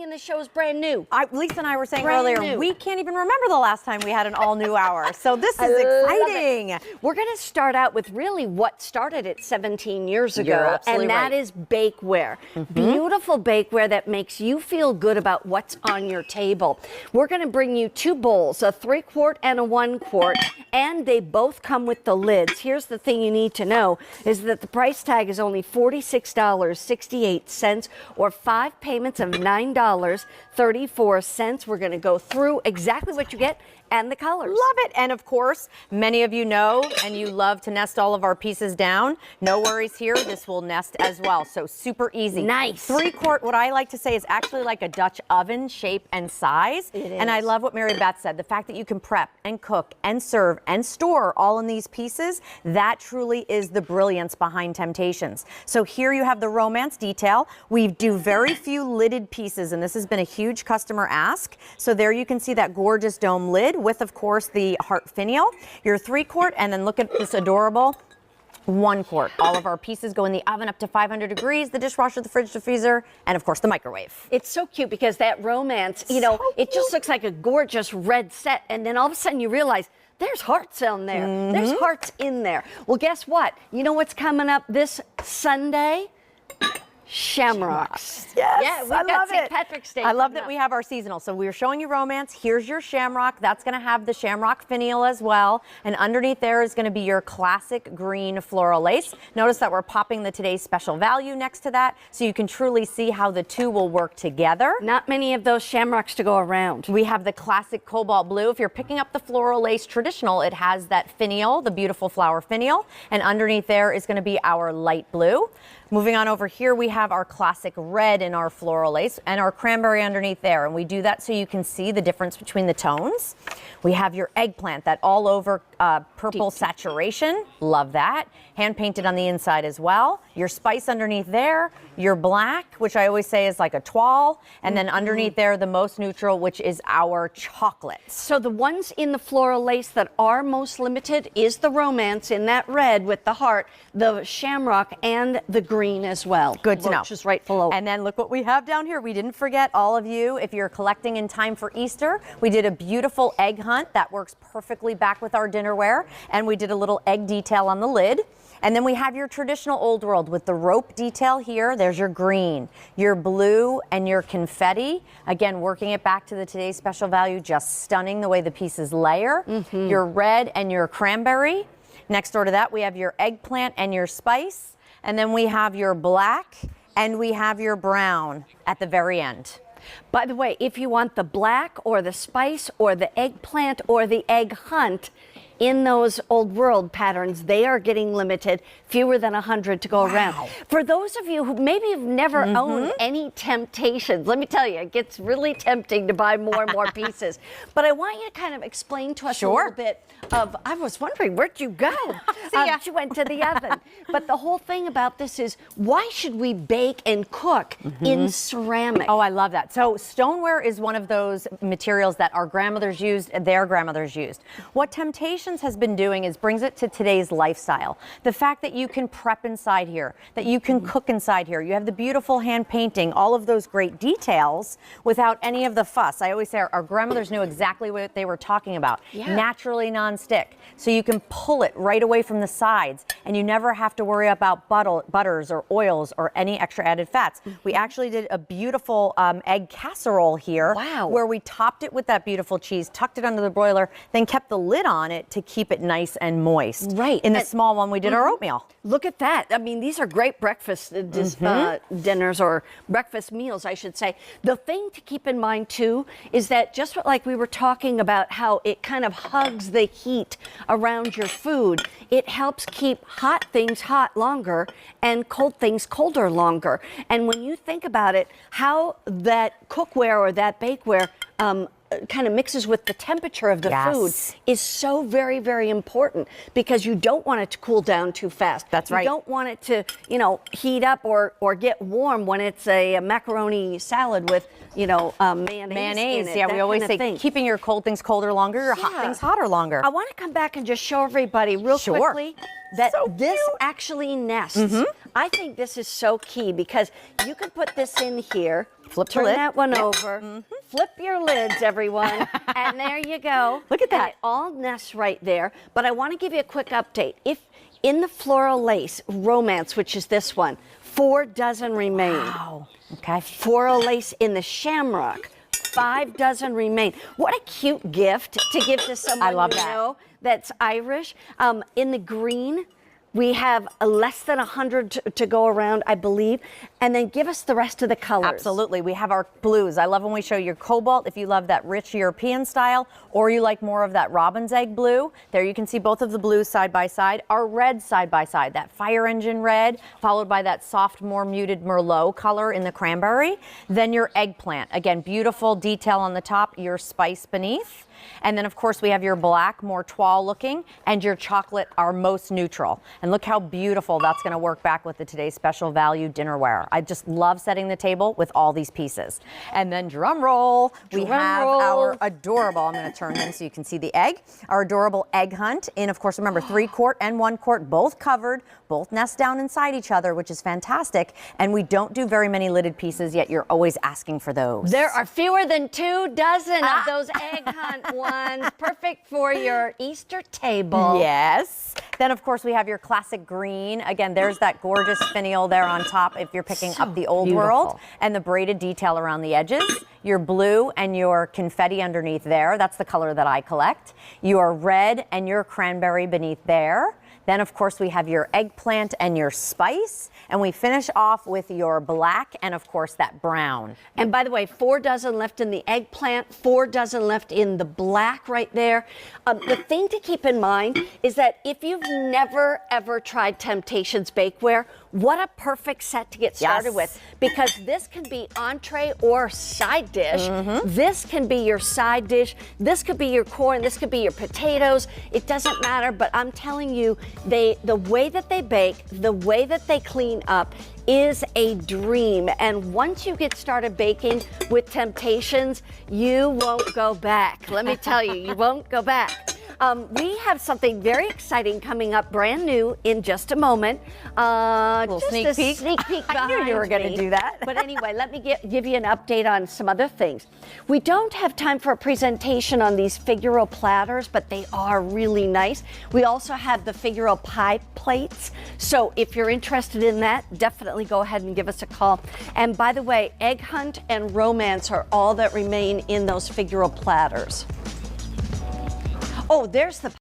in the show is brand new. Lisa and I were saying Brand earlier, new. we can't even remember the last time we had an all-new hour. So this is exciting. We're going to start out with really what started it 17 years ago. You're absolutely and that right. is bakeware. Beautiful bakeware that makes you feel good about what's on your table. We're going to bring you 2 bowls, a 3-quart and a 1-quart, and they both come with the lids. Here's the thing you need to know is that the price tag is only $46.68 or 5 payments of $9.34. We're going to go through exactly what you get and the colors. Love it. And of course, many of you know and you love to nest all of our pieces down. No worries here. This will nest as well. So super easy. Nice. 3-quart, what I like to say is actually like a Dutch oven shape and size. It And I is. love what Mary Beth said. The fact that you can prep and cook and serve and store all in these pieces, that truly is the brilliance behind Temp-tations. So here you have the romance detail. We do very few lidded pieces, and this has been a huge customer ask. So there you can see that gorgeous dome lid with, of course, the heart finial. Your 3-quart, and then look at this adorable 1-quart. All of our pieces go in the oven up to 500 degrees, the dishwasher, the fridge, the freezer, and of course the microwave. It's so cute because that romance, you know, it just looks like a gorgeous red set, and then all of a sudden you realize there's hearts on there. There's hearts in there. Well, guess what? You know what's coming up this Sunday? Shamrocks. Yes, Yeah, we've I got love St. it. Patrick's Day I love coming that up. we have our seasonal. So we're showing you romance. Here's your shamrock. That's going to have the shamrock finial as well. And underneath there is going to be your classic green floral lace. Notice that we're popping the today's special value next to that so you can truly see how the two will work together. Not many of those shamrocks to go around. We have the classic cobalt blue. If you're picking up the floral lace traditional, it has that finial, the beautiful flower finial. And underneath there is going to be our light blue. Moving on over here, we have our classic red in our floral lace and our cranberry underneath there. And we do that so you can see the difference between the tones. We have your eggplant, that all over purple saturation. Love that. Hand painted on the inside as well. Your spice underneath there, your black, which I always say is like a toile. And then underneath there, the most neutral, which is our chocolate. So the ones in the floral lace that are most limited is the romance in that red with the heart, the shamrock, and the green as well. Good to know. Which is right below. And then look what we have down here. We didn't forget all of you. If you're collecting in time for Easter, we did a beautiful egg hunt that works perfectly back with our dinnerware. And we did a little egg detail on the lid. And then we have your traditional old world with the rope detail here. There's your green, your blue, and your confetti. Again, working it back to the today's special value, just stunning the way the pieces layer. Your red and your cranberry. Next door to that, we have your eggplant and your spice. And then we have your black and we have your brown at the very end. By the way, if you want the black or the spice or the eggplant or the egg hunt in those old world patterns, they are getting limited, fewer than 100 to go around. For those of you who maybe have never owned any Temp-tations, let me tell you, it gets really tempting to buy more and more pieces. But I want you to kind of explain to us a little bit of, I was wondering, where'd you go? She went to the oven. But the whole thing about this is, why should we bake and cook in ceramic? Oh, I love that. So stoneware is one of those materials that our grandmothers used, their grandmothers used. What Temp-tations has been doing is brings it to today's lifestyle. The fact that you can prep inside here, that you can cook inside here. You have the beautiful hand painting, all of those great details without any of the fuss. I always say our grandmothers knew exactly what they were talking about. Naturally non-stick. So you can pull it right away from the sides and you never have to worry about butters or oils or any extra added fats. We actually did a beautiful egg casserole here where we topped it with that beautiful cheese, tucked it under the broiler, then kept the lid on it to keep it nice and moist. In the small one, we did our oatmeal. Look at that. I mean, these are great breakfast dinners or breakfast meals, I should say. The thing to keep in mind, too, is that just like we were talking about how it kind of hugs the heat around your food, it helps keep hot things hot longer and cold things colder longer. And when you think about it, how that cookware or that bakeware kind of mixes with the temperature of the food is so very, very important because you don't want it to cool down too fast. That's right. You don't want it to, you know, heat up or get warm when it's a macaroni salad with, you know, mayonnaise in it, yeah, we always say thing. keeping your cold things colder longer, your hot things hotter longer. I want to come back and just show everybody real quickly that So this cute. actually nests. I think this is so key because you can put this in here, Flip the turn lid. that one over, flip your lids, everyone, and there you go. Look at And that. it all nests right there. But I want to give you a quick update. If in the floral lace romance, which is this one, 4 dozen remain. Wow. Okay. Floral lace in the shamrock, 5 dozen remain. What a cute gift to give to someone love you that. know that's Irish. In the green, we have less than 100 to go around, I believe. And then give us the rest of the colors. Absolutely. We have our blues. I love when we show your cobalt if you love that rich European style or you like more of that robin's egg blue. There you can see both of the blues side by side. Our red side by side, that fire engine red, followed by that soft, more muted Merlot color in the cranberry. Then your eggplant. Again, beautiful detail on the top, your spice beneath. And then, of course, we have your black, more toile looking, and your chocolate, our most neutral. And look how beautiful that's going to work back with the Today's Special Value dinnerware. I just love setting the table with all these pieces. And then drum roll, we have our adorable, I'm going to turn them so you can see the egg, our adorable egg hunt in, of course, remember 3-quart and 1-quart, both covered, both nest down inside each other, which is fantastic. And we don't do very many lidded pieces, yet you're always asking for those. There are fewer than 2 dozen of those egg hunt ones, perfect for your Easter table. Yes. Then, of course, we have your classic green. Again, there's that gorgeous finial there on top if you're picking up the old world. And the braided detail around the edges. Your blue and your confetti underneath there. That's the color that I collect. Your red and your cranberry beneath there. Then, of course, we have your eggplant and your spice. And we finish off with your black and, of course, that brown. And by the way, 4 dozen left in the eggplant, 4 dozen left in the black right there. The thing to keep in mind is that if you've never, ever tried Temp-tations bakeware, what a perfect set to get started with. Because this can be entree or side dish. This can be your side dish. This could be your corn. This could be your potatoes. It doesn't matter, but I'm telling you, the way that they bake, the way that they clean up is a dream. And once you get started baking with Temp-tations, you won't go back. Let me tell you, you won't go back. We have something very exciting coming up, brand new, in just a moment. Little Just sneak a peek. sneak peek I knew you were behind going to me. do that. But anyway, let me give you an update on some other things. We don't have time for a presentation on these figural platters, but they are really nice. We also have the figural pie plates. So if you're interested in that, definitely go ahead and give us a call. And by the way, Egg Hunt and Romance are all that remain in those figural platters. Oh, there's the